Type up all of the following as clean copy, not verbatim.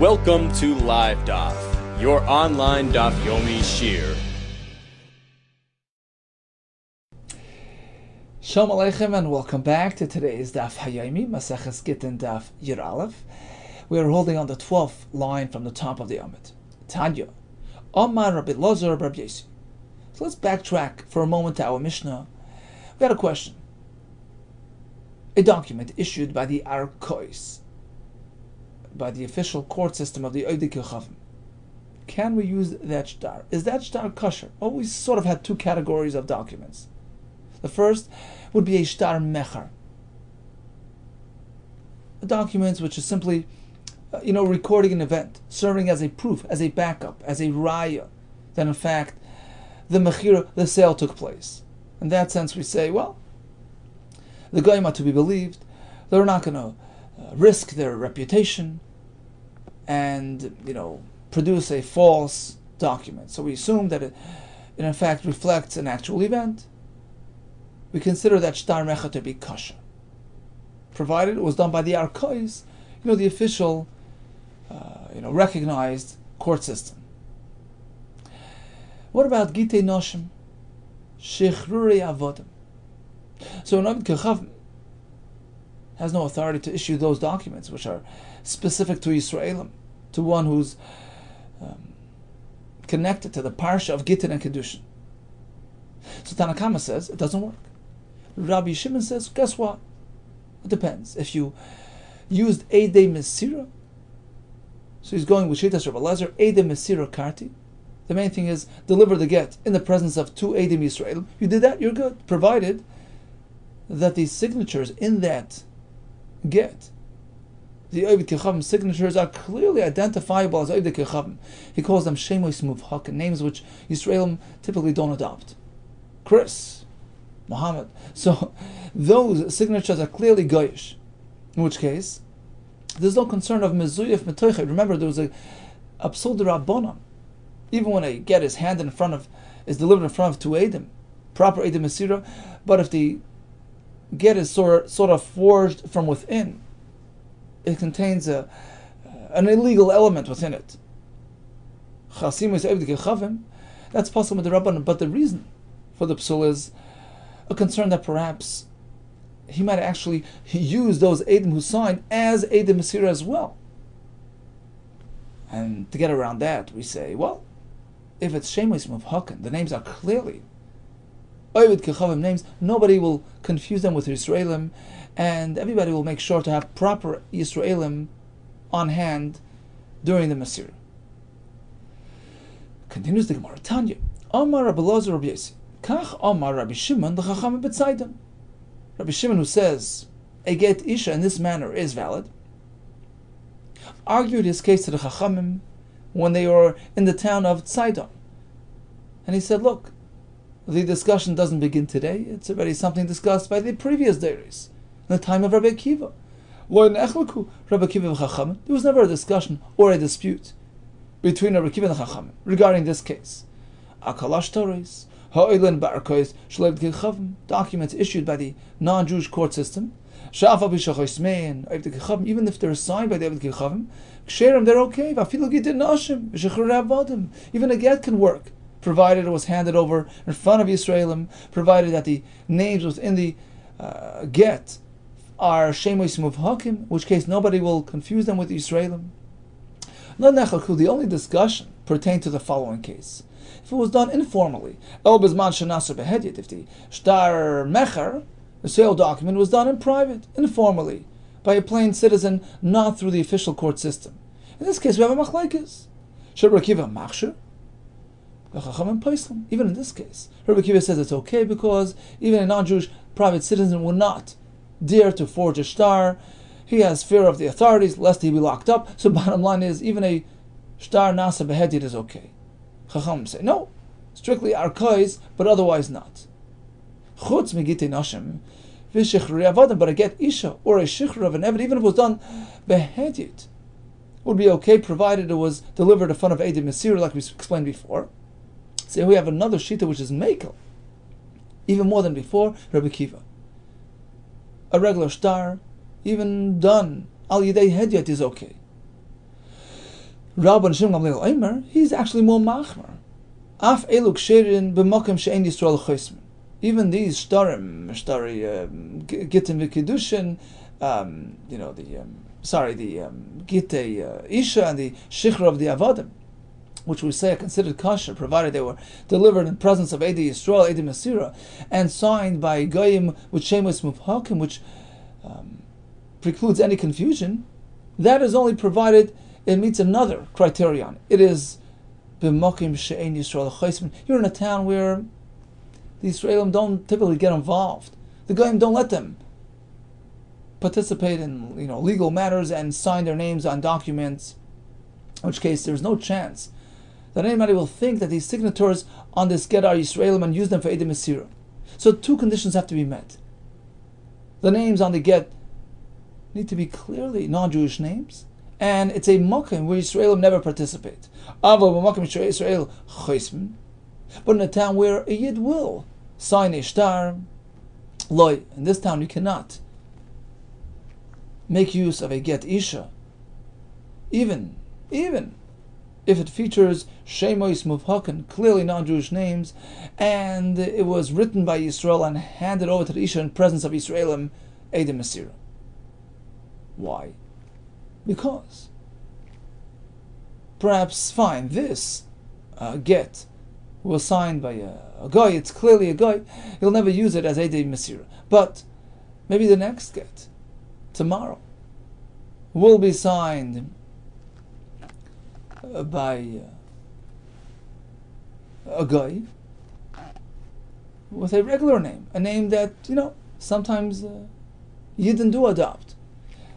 Welcome to Live Daf, your online Daf Yomi Shir. Shalom Aleichem and welcome back to today's Daf Hayomi, Maseches GITTEN Daf Yud Aleph. We are holding on the 12th line from the top of the Amud. Tanya, Omar Rabbi Lazar Rabbi Yesi. So let's backtrack for a moment to our Mishnah. We got a question. A document issued by the Arkois, by the official court system of the Oidei Kechavim. Can we use that shtar? Is that shtar kosher? Well, we sort of had two categories of documents. The first would be a shtar mecher, a document which is simply, recording an event, serving as a proof, as a backup, as a raya, that in fact the mechira, the sale took place. In that sense, we say, well, the goyim are to be believed. They're not going to risk their reputation and produce a false document. So we assume that it in fact reflects an actual event. We consider that shtar mecha to be kosher, provided it was done by the arkois, the official, recognized court system. What about gitei noshim, shechrurei avodim? So an Oidei Kechavim has no authority to issue those documents which are specific to Yisraelim, to one who's connected to the parsha of Gittin and Kedushin. So Tanakama says it doesn't work. Rabbi Shimon says, guess what? It depends. If you used Eidei Mesira, so he's going with Shitas Rabbi Lezer, Eidei Mesira Karti. The main thing is deliver the get in the presence of two Eidim Yisraelim. You did that, you're good, provided that the signatures in that get, the Oidei Kechavim signatures, are clearly identifiable as Oidei Kechavim. He calls them Shemois Muvhakim, names which Yisraelim typically don't adopt. Chris, Muhammad. So those signatures are clearly Goyish, in which case there's no concern of Mezuyef Metoichet. Remember, there was a Psul D'Rabbanan. Even when a get is delivered in front of two Eidim, proper Eidim Mesira, but if the get is sort of forged from within, it contains an illegal element within it. Chasimus Oidei Kechavim, that's possible with the Rabbanan, but the reason for the psul is a concern that perhaps he might actually use those Eidim who signed as Eidim Mesira as well. And to get around that, we say, well, if it's Shemois Muvhakim, the names are clearly Oidei Kechavim names, nobody will confuse them with Yisraelim, and everybody will make sure to have proper Yisraelim on hand during the Mesira. Continues the Gemara. Tanya, Omar Rabbi Lazar Rabbi Yesi, Kach Omar Rabbi Shimon the Chachamim b'Tzaidan. Rabbi Shimon, who says a get isha in this manner is valid, argued his case to the Chachamim when they were in the town of Tzaidan, and he said, look, the discussion doesn't begin today. It's already something discussed by the previous deiries, in the time of Rabbi Akiva. Rabbi Akiva and Chachamim, there was never a discussion or a dispute between Rabbi Akiva and Chachamim regarding this case. Akalash Torahs, Ha'olen Ba'arkois, Shlev Kechavim, documents issued by the non-Jewish court system, Sha'afa B'Shachosmei and Oidei Kechavim, even if they're signed by the Oidei Kechavim, Ksherim, they're okay. Vafilu Gittin Noshim, V'Shechrurei Avodim, even a get can work, provided it was handed over in front of Yisraelim, provided that the names within the get are Shemois Muvhakim, in which case nobody will confuse them with Yisraelim. The only discussion pertained to the following case. If it was done informally, if the shtar mecher, the sale document, was done in private, informally, by a plain citizen, not through the official court system. In this case, we have a machlekes. Rabbi Akiva machshir, even in this case, Rabbi Akiva says it's okay because even a non-Jewish private citizen will not dare to forge a shtar. He has fear of the authorities, lest he be locked up. So bottom line is, even a shtar nasa behedit is okay. Chachamim say, no, strictly arkois, but otherwise not. Chutz megitei noshim, v'shechrurei avodim, but a get isha, or a shichrur of an eved, even if it was done behedit, would be okay, provided it was delivered in front of Eidim Mesira, like we explained before. So we have another shita which is mekel, even more than before, Rabbi Akiva. A regular shtar, even done al yidei hedyat, is okay. Rabban Shem Gamliel Omer, he's actually more machmer. Af elu ksherin b'makom she'en Yisrael chosmen. Even these shtarim, gittin v'kiddushin, the gittei isha and the shichra of the avodim, which we say are considered kosher, provided they were delivered in presence of Eidei Yisrael, Eidei Masira, and signed by goyim with shemos mubhakim, which precludes any confusion. That is only provided it meets another criterion. It is b'makom she'en Yisrael chosmen. You're in a town where the Israelim don't typically get involved. The goyim don't let them participate in legal matters and sign their names on documents, in which case there's no chance that anybody will think that these signatures on this get are Yisraelim and use them for Eidei Masira. So two conditions have to be met. The names on the get need to be clearly non-Jewish names, and it's a makom where Yisraelim never participate. But in a town where a Yid will sign a shtar, loy, in this town you cannot make use of a get isha, even if it features shemos mubhakim, clearly non-Jewish names, and it was written by Yisrael and handed over to the isha in presence of Yisraelim, Eidei Masira. Why? Because perhaps fine, this get was signed by a guy, it's clearly a guy, he'll never use it as Eidei Masira. But maybe the next get, tomorrow, will be signed by a guy with a regular name, a name that, sometimes Yidden do adopt.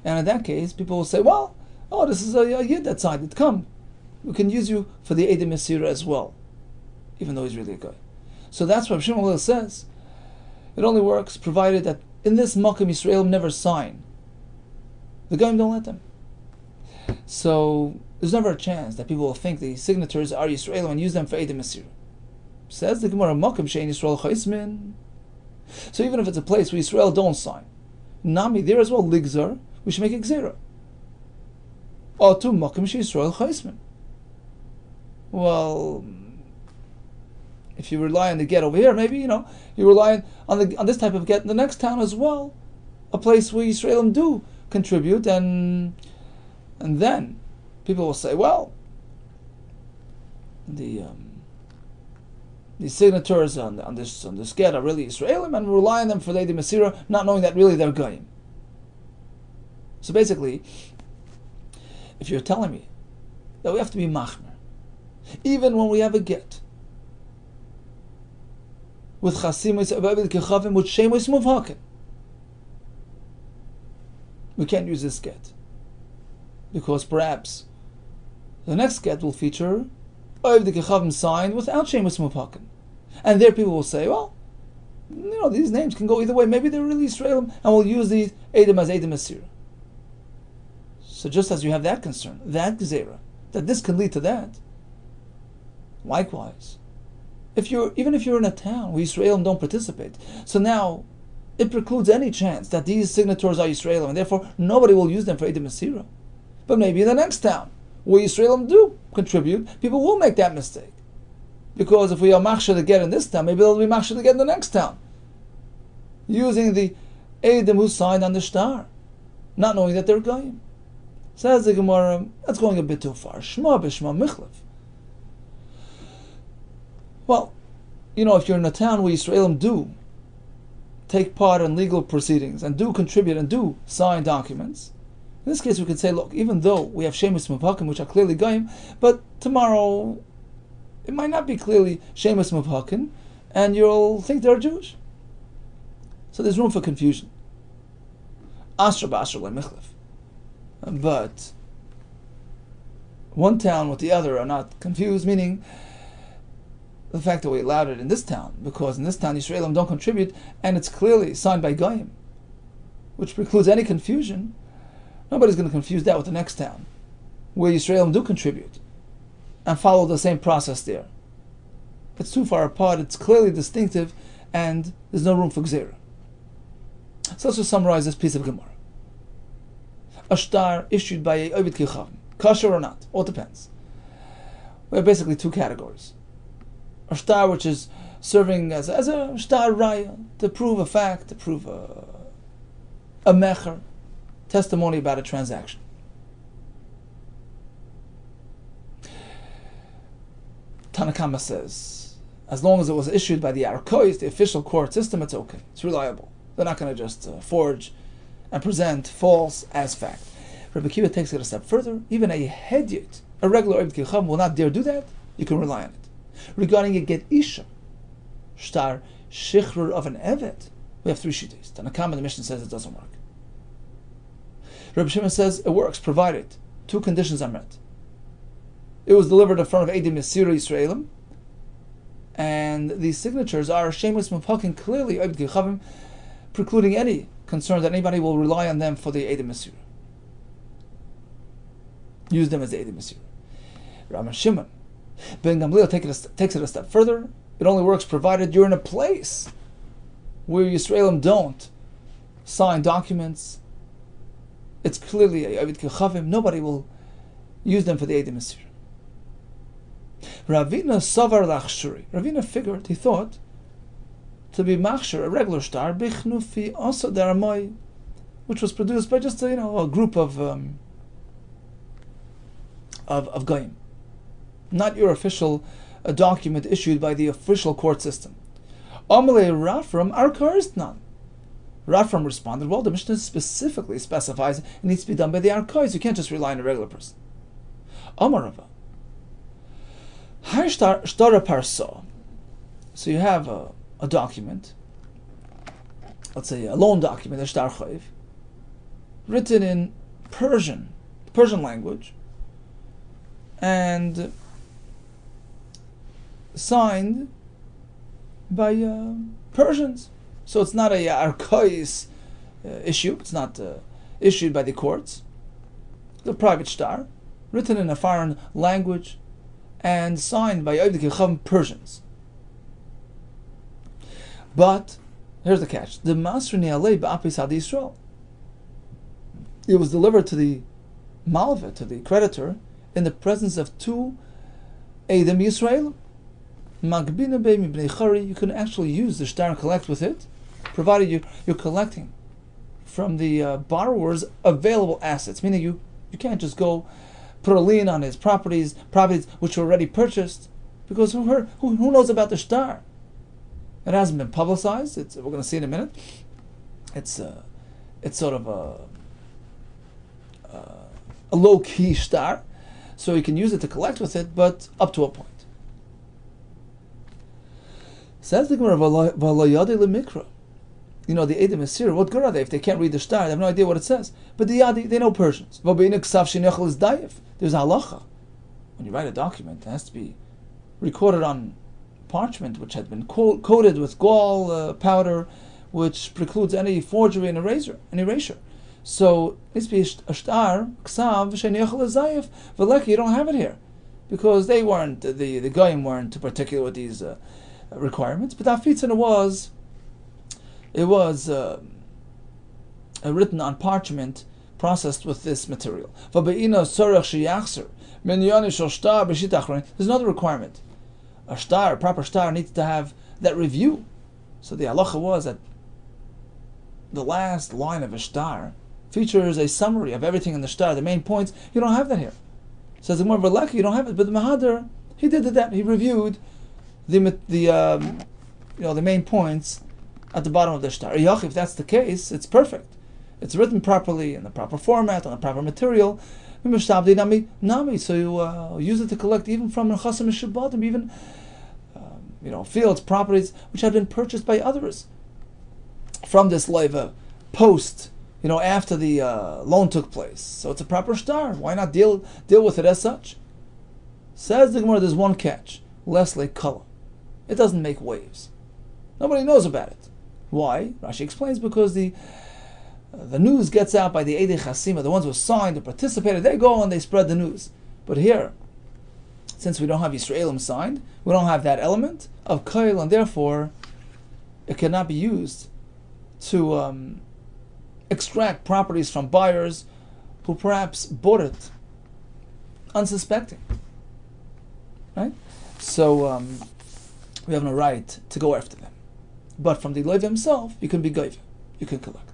And in that case, people will say, well, this is a Yid that signed it, come, we can use you for the Eidei Masira as well, even though he's really a guy. So that's what Shimon says. It only works provided that in this makom Yisrael never sign. The goyim don't let them. So there's never a chance that people will think the signatures are Yisrael and use them for Eidei Masira. Says the Gemara, makom she'en Yisrael chosmen. So even if it's a place where Yisrael don't sign, Nami, there as well, ligzar, we should make a gzera. Or to makom she'Yisrael chosmen. Well, if you rely on the get over here, maybe you rely on this type of get in the next town as well, a place where Yisraelim do contribute, and then people will say, well, the signatures on this get are really Yisraelim, and we rely on them for the Eidei Masira, not knowing that really they're goyim. So basically, if you're telling me that we have to be machmer, even when we have a get with chasimos kechavim with shemos mubhakim, we can't use this get because perhaps the next get will feature the kechavim signed without shemos mubhakim, and there people will say, well, these names can go either way. Maybe they're really Israelim, and we'll use these Edom as Eidei Masira. So just as you have that concern, that gzera, that this can lead to that, likewise, even if you're in a town where Yisraelim don't participate, so now it precludes any chance that these signatures are Yisraelim, and therefore nobody will use them for Eidei Masira. But maybe in the next town where Yisraelim do contribute, people will make that mistake. Because if we are machshir to get in this town, maybe they'll be machshir to get in the next town, using the Eidim who signed on the shtar, not knowing that they're goyim. Says the Gemara, that's going a bit too far. Shma b'shma michlef. Well, if you're in a town where Yisraelim do take part in legal proceedings and do contribute and do sign documents, in this case we could say, look, even though we have shemos mubhakim, which are clearly goyim, but tomorrow it might not be clearly shemos mubhakim, and you'll think they're Jewish. So there's room for confusion. Asher b'asher le'michlef. But one town with the other are not confused, meaning the fact that we allowed it in this town, because in this town Yisraelim don't contribute, and it's clearly signed by goyim, which precludes any confusion. Nobody's going to confuse that with the next town, where Yisraelim do contribute, and follow the same process there. It's too far apart, it's clearly distinctive, and there's no room for gzera. So let's just summarize this piece of Gemara. A shtar issued by a Ovid Kechavim. Kosher or not, all depends. We have basically two categories. A shtar which is serving as a shtar raya, to prove a fact, to prove a mecher, testimony about a transaction. Tanakama says, as long as it was issued by the Arkois, the official court system, it's okay. It's reliable. They're not going to just forge and present false as fact. Rabbi Kiva takes it a step further. Even a hedyot, a regular Oibd Kicham, will not dare do that. You can rely on it. Regarding a get isha, shtar shichrur of an evet, we have three shittas. Tanakama, the Mishnah says it doesn't work. Rabbi Shimon says it works, provided two conditions are met. It was delivered in front of Eidim Yisira Yisraelim, and these signatures are shemus mupakin, clearly Oibd Kichavim, precluding any concern that anybody will rely on them for the Eidim Yisira. Use them as the Eidim Yisira. Rabbi Shimon Ben Gamliel takes it a step further. It only works provided you're in a place where Yisraelim don't sign documents. It's clearly a Oibd Kichavim. Nobody will use them for the Eidim Yisira. Ravina Savar Lachshuri. Ravina figured, he thought, to be machshir, a regular star, bichnufi also daramoy, which was produced by just a group of goyim, not your official document issued by the official court system. Amalei Rafram Arkaistnan. Rafram responded, well, the Mishnah specifically specifies it needs to be done by the Arkais. You can't just rely on a regular person. Amarava. Shtara Parsa. So you have a document, let's say a loan document, a shtar chayiv, written in Persian language, and signed by Persians. So it's not a Arkais issue. It's not issued by the courts. It's a private shtar, written in a foreign language, and signed by Oibd Kichavim Persians. But here's the catch: the Masrini Alei Ba'apis Ad Yisrael. It was delivered to the Malva, to the creditor, in the presence of two Eidim Yisrael. Magbina Be'mi Bnei Chari. You can actually use the shtar and collect with it, provided you're collecting from the borrower's available assets. Meaning you can't just go put a lien on his properties which were already purchased, because who knows about the shtar? It hasn't been publicized. We're going to see in a minute. It's sort of a low-key shtar, so you can use it to collect with it, but up to a point. Says the Gemara, "V'layadi lemikra." The Eidim Yisira, what good are they if they can't read the shtar? They have no idea what it says. But the Yadi, they know Persians. There's a halacha. When you write a document, it has to be recorded on parchment which had been coated with gall powder, which precludes any forgery and erasure. So it needs to be a shtar, ksav, sheniachal zayif, v'leki, you don't have it here. Because they weren't, the goyim weren't too particular with these requirements. But Afitzin it was written on parchment, processed with this material. There's another requirement. A proper shtar, needs to have that review. So the halacha was that the last line of a shtar features a summary of everything in the shtar, the main points. You don't have that here. Says the Gemara, "V'leki, you don't have it." But the Mahader, he did that. He reviewed the main points at the bottom of the shtar. If that's the case, it's perfect. It's written properly in the proper format, on the proper material. So you use it to collect even from Nechasim Shabbatim, even fields, properties which have been purchased by others from this leiva post, after the loan took place. So it's a proper shtar. Why not deal with it as such? Says the Gemara, there's one catch: less like color. It doesn't make waves. Nobody knows about it. Why? Rashi explains, because the news gets out by the Eidei Chasima, the ones who signed, who participated. They go and they spread the news. But here, since we don't have Yisraelim signed, we don't have that element of Kail, and therefore it cannot be used to extract properties from buyers who perhaps bought it unsuspecting. Right? So we have no right to go after them. But from the Lev himself, you can be Gaiva. You can collect.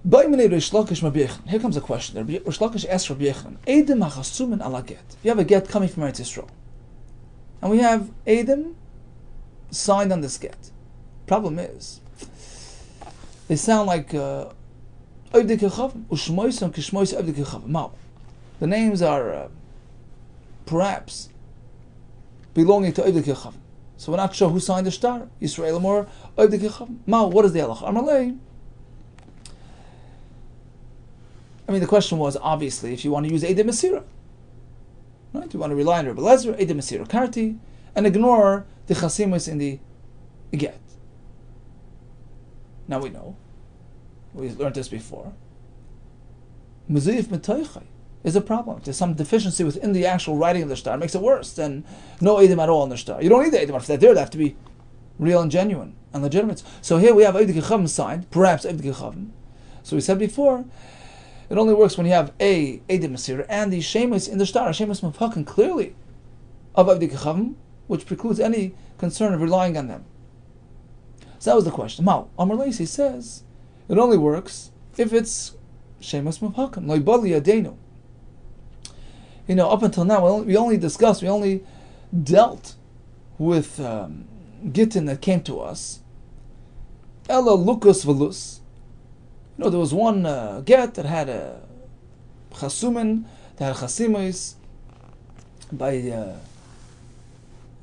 Here comes a question. Rish Lakish asks Rabbi Yehuda, Eidim hachasumin ala get. You have a get coming from Eretz Yisrael. And we have Eidim signed on this get. Problem is, they sound like the names are perhaps belonging to Oivdei Kechavim. So we're not sure who signed the star, Yisrael or Oivdei Kechavim. What is the halacha? Amalei. I mean, the question was, obviously, if you want to use Eidei Mesira, right? You want to rely on Rebbe Lezer, Eidei Mesira Karti, and ignore the Chasimus in the get. Now we know, we learned this before, Mezuyif Metoichai is a problem. If there's some deficiency within the actual writing of the star, it makes it worse than no Eidim at all in the star. You don't need the Eidim. If they're there, they have to be real and genuine and legitimate. So here we have Oivdei Kechavim signed, perhaps Oivdei Kechavim. So we said before, it only works when you have a Eidei Mesira and the Shemus in the star, Shemus Mufhakin clearly of Oivdei Kechavim, which precludes any concern of relying on them. So that was the question. Mal Amar Leisi says it only works if it's Shemus Mufhakin. Loibali Adenu. You know, up until now we only dealt with Gittin that came to us. Ella Lukas Velus. You know, there was one get that had a chasumin, that had chasimis by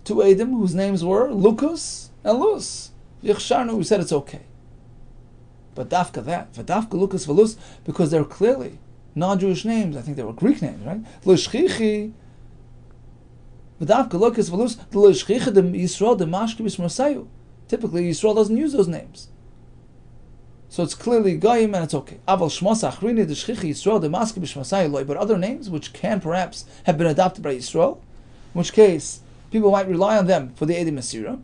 two Eidim whose names were Lukas and Luz. Yichsharnu, we said it's okay. But dafka that, v'dafka Lukas v'Luz, because they're clearly non-Jewish names. I think they were Greek names, right? L'shchichi, v'dafka Lukas v'Luz, l'shchichi de Yisrael de mashki b'smasayu. Typically, Yisrael doesn't use those names. So it's clearly Goyim and it's okay. Aval Shmos Achrini de Shchichi Yisrael de Maski b'Shmasai Eloi, but other names which can perhaps have been adopted by Yisrael, in which case people might rely on them for the Eidei Mesira.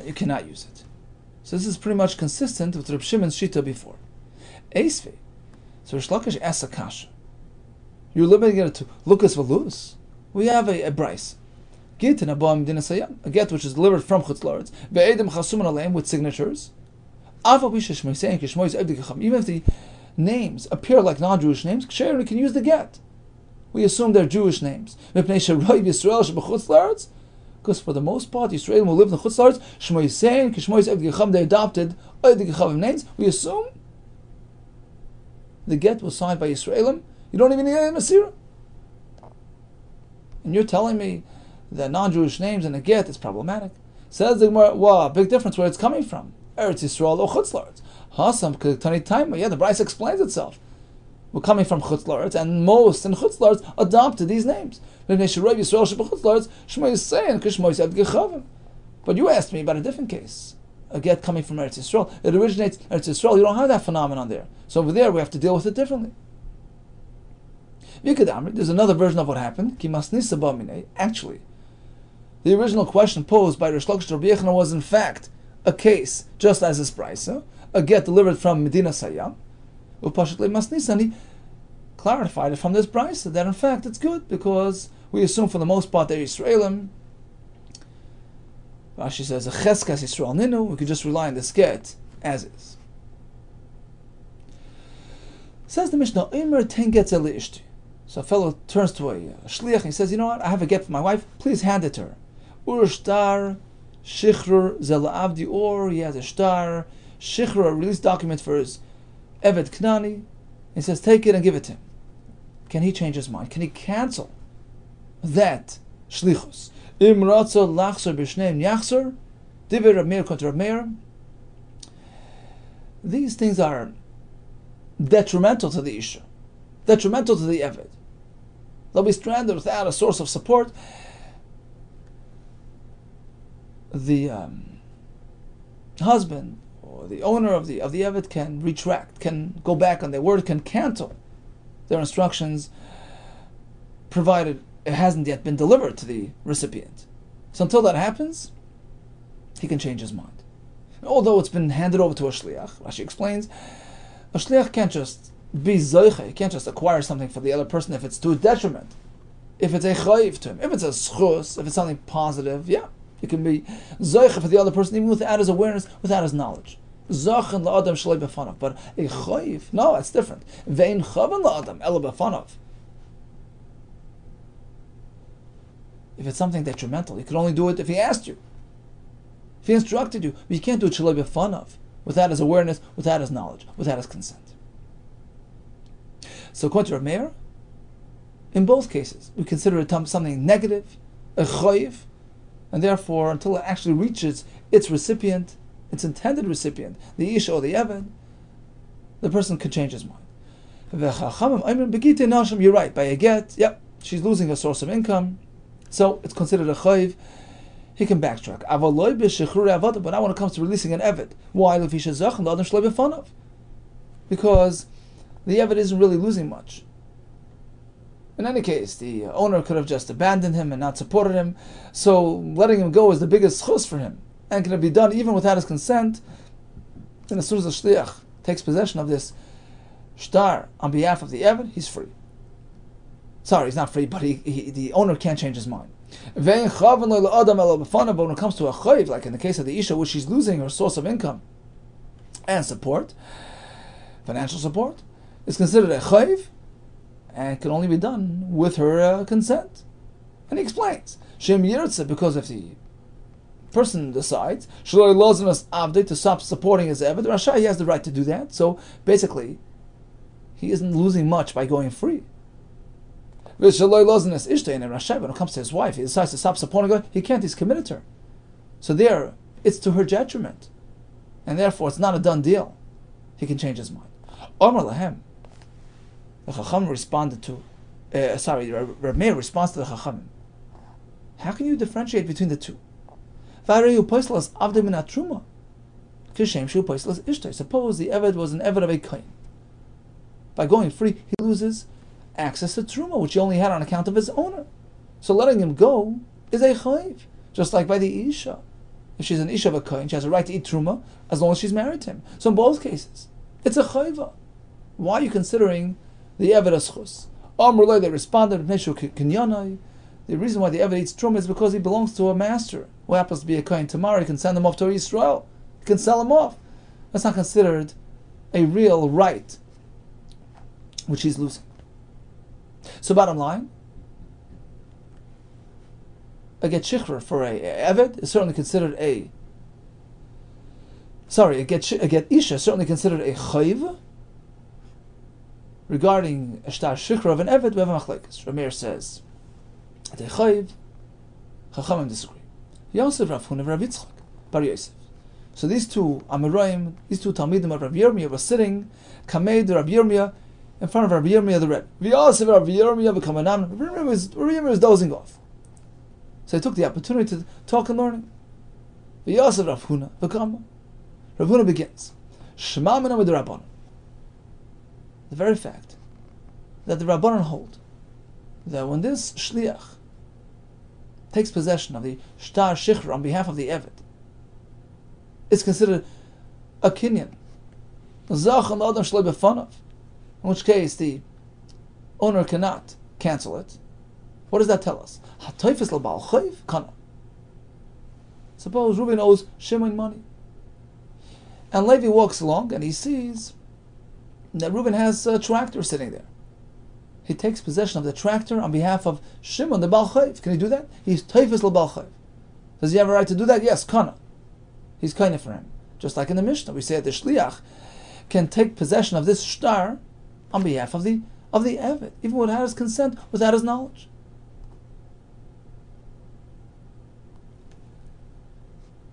You cannot use it. So this is pretty much consistent with Reb Shimon's Shita before. Eisvei. So Rish Lakish asks a kasha. You're limiting it to Lukas Velus. We have a Bryce. GITTEN a get which is delivered from Chutz La'aretz, ve'edim chasumin aleim with signatures. Even if the names appear like non-Jewish names, we can use the get. We assume they're Jewish names. Because for the most part, Yisrael who live in the Chutz La'aretz, they adopted Oivdei Kechavim names. We assume the get was signed by Yisraelim. You don't even need a Mesira. And you're telling me that non-Jewish names in a get is problematic. Says the Gemara, wow, big difference where it's coming from. Eretz Yisrael or Chutz La'aretz. Hasam Ketani Taima. Yeah, the Bryce explains itself. We're coming from Chutz La'aretz, and most in Chutz La'aretz adopted these names. But you asked me about a different case. A get coming from Eretz Yisrael. It originates Eretz Yisrael. You don't have that phenomenon there. So over there we have to deal with it differently. There's another version of what happened. Actually, the original question posed by Rish Lakish to Rabbi Yehuda was in fact a case just as this brisa, a get delivered from Medina Sayyam. And he clarified it from this brisa that in fact it's good because we assume for the most part they're Yisraelim. Rashi says a cheskas Yisrael ninu. We could just rely on this get as is. Says the Mishnah, Eimer ten gets eli ishti. So a fellow turns to a shliach and he says, you know what, I have a get for my wife, please hand it to her. Ur shtar shichrur zel avdi, or he has a shtar shichrur, a release document for his eved knani. He says, take it and give it to him. Can he change his mind? Can he cancel that shlichus? Im ratzo lachzor b'shneim yachzor, divrei Rab Meir kontra Rab Meir. These things are detrimental to the isha, detrimental to the eved. They'll be stranded without a source of support. The husband or the owner of the eved can retract, can go back on their word, can cancel their instructions, provided it hasn't yet been delivered to the recipient. So until that happens, he can change his mind. Although it's been handed over to a shliach, Rashi explains, A shliach can't just be zoiche. He can't just acquire something for the other person if it's to a detriment. If it's a chayiv to him, if it's a schus, if it's something positive, yeah, it can be zoiche for the other person even without his awareness, without his knowledge. Zochen la'adam shalei b'fanav. But a chayiv, no, it's different. Ve'in chavan la'adam ela b'fanav. If it's something detrimental, you can only do it if he asked you, if he instructed you. But you can't do it shalei b'fanav, without his awareness, without his knowledge, without his consent. So according to Rav Meir, in both cases, we consider it something negative, a chayiv, and therefore, until it actually reaches its recipient, its intended recipient, the isha or the eved, the person could change his mind. You're right, by a get, yep, she's losing a source of income, so it's considered a chayiv. He can backtrack. But now when it comes to releasing an eved, why? Because the eved isn't really losing much. In any case, the owner could have just abandoned him and not supported him, so letting him go is the biggest chus for him, and can it be done even without his consent. And as soon as the shliach takes possession of this shtar on behalf of the eved, he's free. Sorry, he's not free, but the owner can't change his mind. But when it comes to a chayiv, like in the case of the isha, which she's losing her source of income and support, financial support, is considered a chayiv, and can only be done with her consent. And he explains, Shem Yirtze, because if the person decides to stop supporting his eved, Rasha, he has the right to do that. So basically, he isn't losing much by going free. When it comes to his wife, he decides to stop supporting her, he can't, he's committed to her. So there, it's to her detriment. And therefore, it's not a done deal. He can change his mind. Omar Lahem, the Chacham responded to, Rav Meir responds to the Chacham. How can you differentiate between the two? Suppose the Eved was an Eved of a Kohen. By going free, he loses access to Truma, which he only had on account of his owner. So letting him go is a Chayiv. Just like by the Isha. If she's an Isha of a Kohen, she has a right to eat Truma as long as she's married to him. So in both cases, it's a Chayiva. Why are you considering the Eved as Chus? They responded, the reason why the Eved eats Truma is because he belongs to a master who happens to be a Kohen tomorrow. He can send him off to Israel. He can sell him off. That's not considered a real right which he's losing. So bottom line, a get shichra for a Eved is certainly considered a get Isha is certainly considered a Chayiv. Regarding a shtar shichra of an Eved, we have a machlekes. Rav Meir says, at a Chayiv, Chachamim disagree. Yosef Rav Huna Rav Yitzchak Bar Yosef. So these two Amoraim, these two Talmidim of Rav Yirmiyah were sitting, Kamed Rav Yirmiyah, in front of Rav Yirmiyah the Rebbe. Yosef Rav Yirmiyah v'kamanam. Rav Yirmiyah was dozing off. So he took the opportunity to talk and learning. Yosef Rav Huna v'kama. Rav Huna begins. Shema mina with the Rabbanon. The very fact that the Rabbanon hold that when this shliach takes possession of the shtar shichra on behalf of the Eved, it's considered a kinyan. Zachan l'adam shloi b'fanav. In which case the owner cannot cancel it. What does that tell us? Hatoifis l'bal chayv kana. Suppose Reuben owes Shimon money, and Levi walks along and he sees that Reuben has a tractor sitting there. He takes possession of the tractor on behalf of Shimon the Bal Chayv. Can he do that? He's Toifis l'Bal Chayv. Does he have a right to do that? Yes, kana. He's kind for him. Just like in the Mishnah, we say that the shliach can take possession of this shtar on behalf of the Eved, even without his consent, without his knowledge.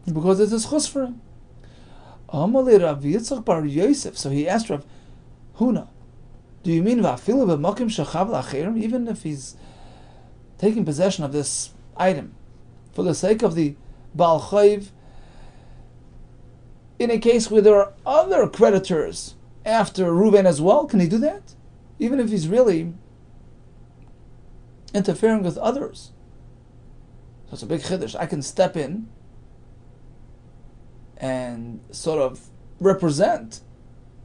Because it's a chus for him. Amalei Rav Yitzchak Bar Yosef. So he asked Rav Huna, do you mean va'afilu b'makim shechav l'acherim, even if he's taking possession of this item for the sake of the Baal Chayv, in a case where there are other creditors after Reuven as well, can he do that? Even if he's really interfering with others. So it's a big chiddush. I can step in and sort of represent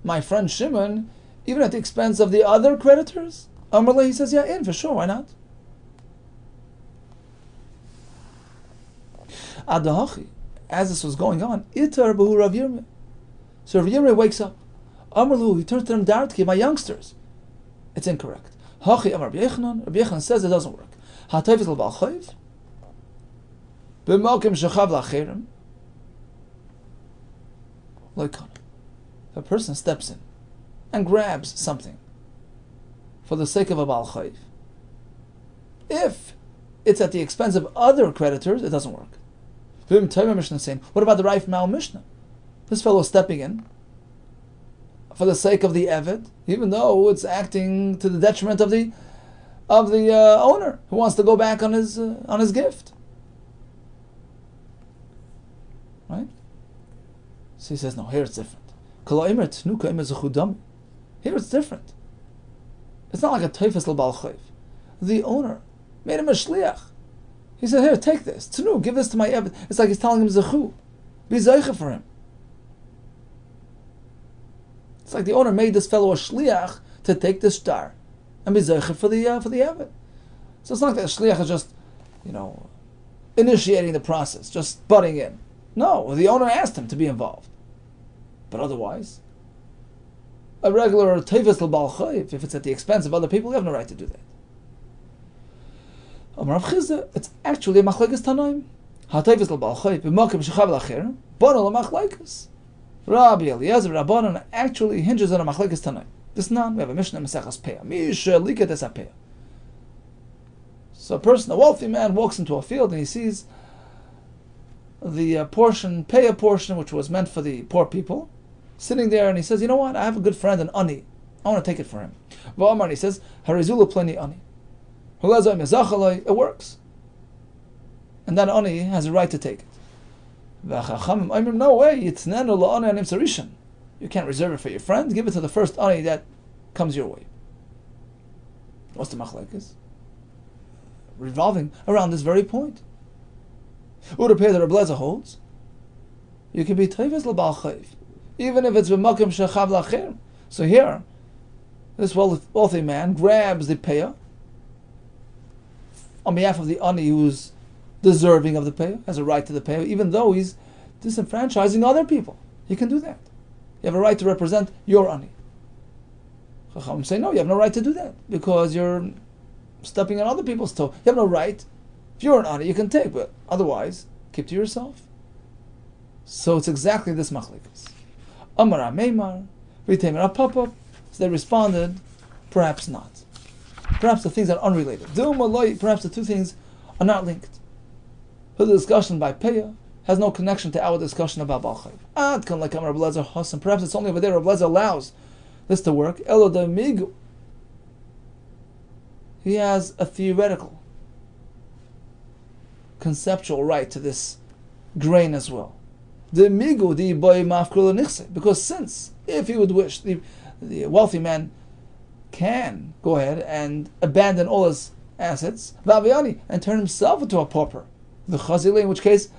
my friend Shimon, even at the expense of the other creditors? Amrle, he says, yeah, for sure, why not? Adahachi, as this was going on, Itar Bahu Rav Yirmeh. So Rav Yirmeh wakes up. Amrlu, he turns to them directly, my youngsters. It's incorrect. Hachi Amar Rabbi Yechanan. Rabbi Yechanan says it doesn't work. Hatayfis l'bal chayv. B'malkim shechav l'acherim. Loikana. If a person steps in and grabs something for the sake of a bal chayv, if it's at the expense of other creditors, it doesn't work. Mishnah saying, what about the Raif Mal Mishnah? This fellow is stepping in for the sake of the Eved, even though it's acting to the detriment of the owner who wants to go back on his gift. Right? So he says, no, here it's different. Here it's different. It's not like a teifes l'bal chayv. The owner made him a shliach. He said, here, take this. Tnu, give this to my Eved. It's like he's telling him zechu. Be zeicha for him. It's like the owner made this fellow a shliach to take this star and be zeicha for the Eved. So it's not that the shliach is just, initiating the process, just butting in. No, the owner asked him to be involved. But otherwise, a regular teifes l'bal chayv, if it's at the expense of other people, you have no right to do that. Amar Rav Chizda, it's actually a machlekes tanaim. Ha-teifes l'bal chayv, b'makim shechav l'acher, bono l'machlekes. Rabbi Eliezer Rabbanon actually hinges on a machlekes tanaim. This non, we have a Mishnah Mesechas Peah. Misha liket es ha-peah. So a person, a wealthy man, walks into a field and he sees the peah portion, which was meant for the poor people, sitting there, and he says, you know what, I have a good friend, an ani. I want to take it for him. V'amar, he says, harizulu pleni ani. It works. And that ani has a right to take it. No way, you can't reserve it for your friend. Give it to the first ani that comes your way. What's the machlekes? Revolving around this very point. Urapeh the Rebbe Lezer holds, you can be teifes l'bal chayv, even if it's b'makom shechav l'acher. So here, this wealthy man grabs the peah on behalf of the ani who's deserving of the peah, has a right to the peah, even though he's disenfranchising other people. He can do that. You have a right to represent your ani. Chacham say, no, you have no right to do that, because you're stepping on other people's toe. You have no right. If you're an ani, you can take, but otherwise, keep to yourself. So it's exactly this machlekes. Amar Meimar, V'temer Papa. So they responded, perhaps not. Perhaps the things are unrelated. Perhaps the two things are not linked. So the discussion by Peah has no connection to our discussion about Bal Chayv. Ad kan like Rabbi Lezer Hasan. Perhaps it's only over there Rabbi Lezer allows this to work. Elo de migu. He has a theoretical, conceptual right to this grain as well. The migu di boy mafkul nichse. Because since, if he would wish, the wealthy man can go ahead and abandon all his assets, and turn himself into a pauper. The chazile, in which case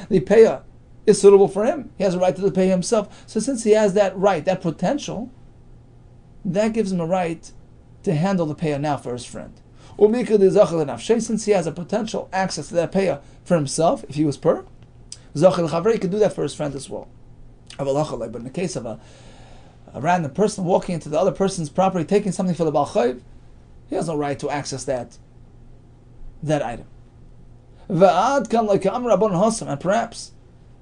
the peah is suitable for him. He has a right to the peah himself. So since he has that right, that potential, that gives him a right to handle the peah now for his friend. Since he has a potential access to that peah for himself, if he was poor, he could do that for his friend as well. But in the case of a random person walking into the other person's property, taking something for the Bal Chayv, he has no right to access that item. And perhaps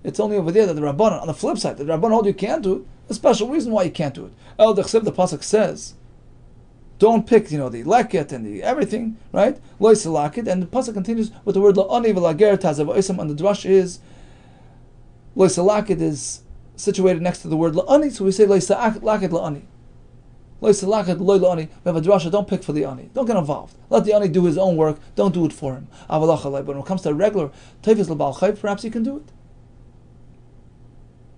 it's only over there that the Rabbanon, on the flip side, the Rabbanon hold you can't do it. A special reason why you can't do it. The pasuk says, don't pick, the leket and the everything, right? Lo yisalaket, and the pasuk continues with the word la'ani v'lager tazav oisam, and the drush is lo yisalaket is situated next to the word la'ani, so we say lo yisalaket la'ani. Lo yisalaket lo la'ani. We have a drasha, don't pick for the ani. Don't get involved. Let the ani do his own work. Don't do it for him. But when it comes to a regular teifes l'bal chayv, perhaps he can do it.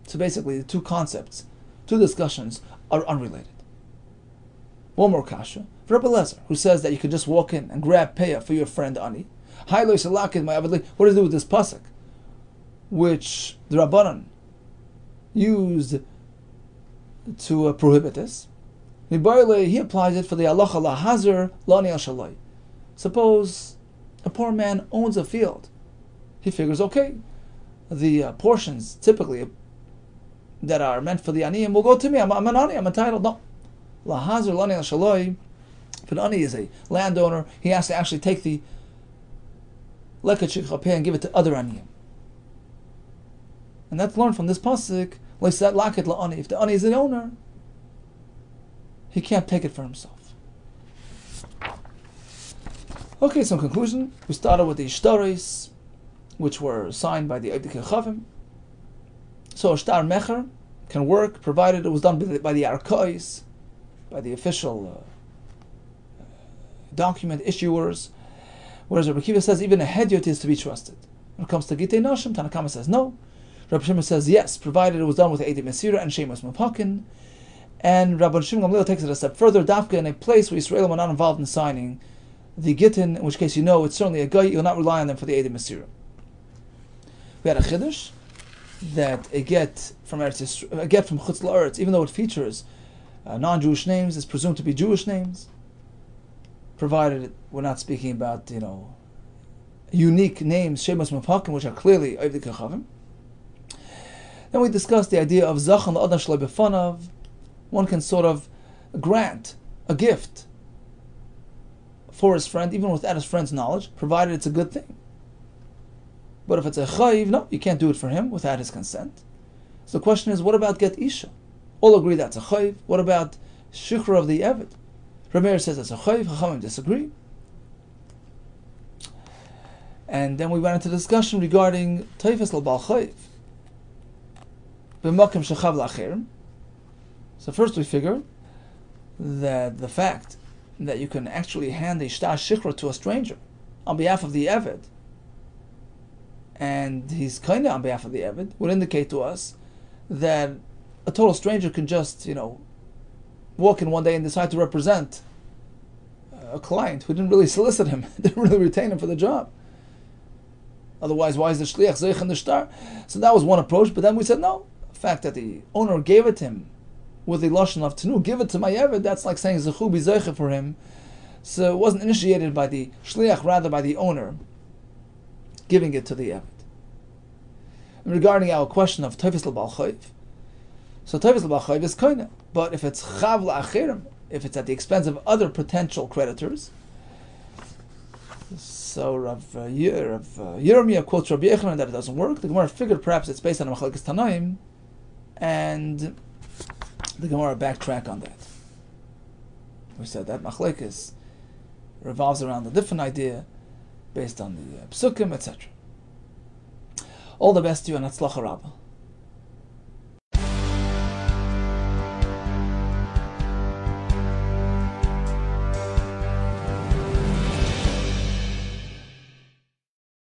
So basically, the two concepts, two discussions are unrelated. One more kasha for Rabbi Lezer, who says that you could just walk in and grab peah for your friend ani. What does it do with this pasuk, which the Rabbanan used to prohibit this. He applies it for the halacha lahazir lani al shalai. Suppose a poor man owns a field. He figures, okay, the portions typically that are meant for the aniyim will go to me. I'm an ani, I'm entitled. No. Lahazir lani al shalai. If an ani is a landowner, he has to actually take the leket shikha and give it to other aniyim. And that's learned from this pasuk. If the ani is an owner, he can't take it for himself. Okay, so in conclusion, we started with the ishtaris, which were signed by the Eidike Chavim. So a shtar mecher can work, provided it was done by the arkais, by the official document issuers. Whereas Rabbi Kiva says even a hedyot is to be trusted. When it comes to Gitei Nashim, Tanakama says no. Rabbi Shimon says yes, provided it was done with Eidei Mesira and Shemus Mapakin. And Rabbi Shimon Gamliel takes it a step further, Dafka in a place where Yisraelim were not involved in signing the GITTEN, in which case you know it's certainly a guy, you'll not rely on them for the Eidei Mesira. We had a Chiddush that a get from Chutz La'aretz, even though it features non-Jewish names, is presumed to be Jewish names, provided we're not speaking about, unique names, Shemus Mapakim, which are clearly Eidei Chavim. Then we discussed the idea of Zachan La'adam Shloi B'fanav. One can sort of grant a gift for his friend, even without his friend's knowledge, provided it's a good thing. But if it's a chayiv, no, you can't do it for him without his consent. So the question is, what about get isha? All agree that's a chayiv. What about shikra of the eved? Rameir says it's a chayiv. Chachamim disagree. And then we went into discussion regarding teifes l'bal chayiv. B'makim shechav la'achirim. So first we figure that the fact that you can actually hand a shtar shikra to a stranger on behalf of the eved, and he's kind of on behalf of the eved, would indicate to us that a total stranger can just, walk in one day and decide to represent a client who didn't really solicit him, didn't really retain him for the job. Otherwise, why is the shliach zeich in the shtar? So that was one approach, but then we said no. The fact that the owner gave it to him with the lashon of tenu, give it to my eved, that's like saying zechu b'zeicha for him. So it wasn't initiated by the shliach, rather by the owner giving it to the eved. And regarding our question of teifes l'bal chayiv, so teifes l'bal chayiv is koine, but if it's chav la'achirim, if it's at the expense of other potential creditors, so Rav Yirmiyah quotes Rabbi Yehuda that it doesn't work. The Gemara figured perhaps it's based on a machlekes tanaim, and the Gemara backtrack on that. We said that machlekes revolves around a different idea based on the psukim, etc. All the best to you and Hatzlacha Rabbah.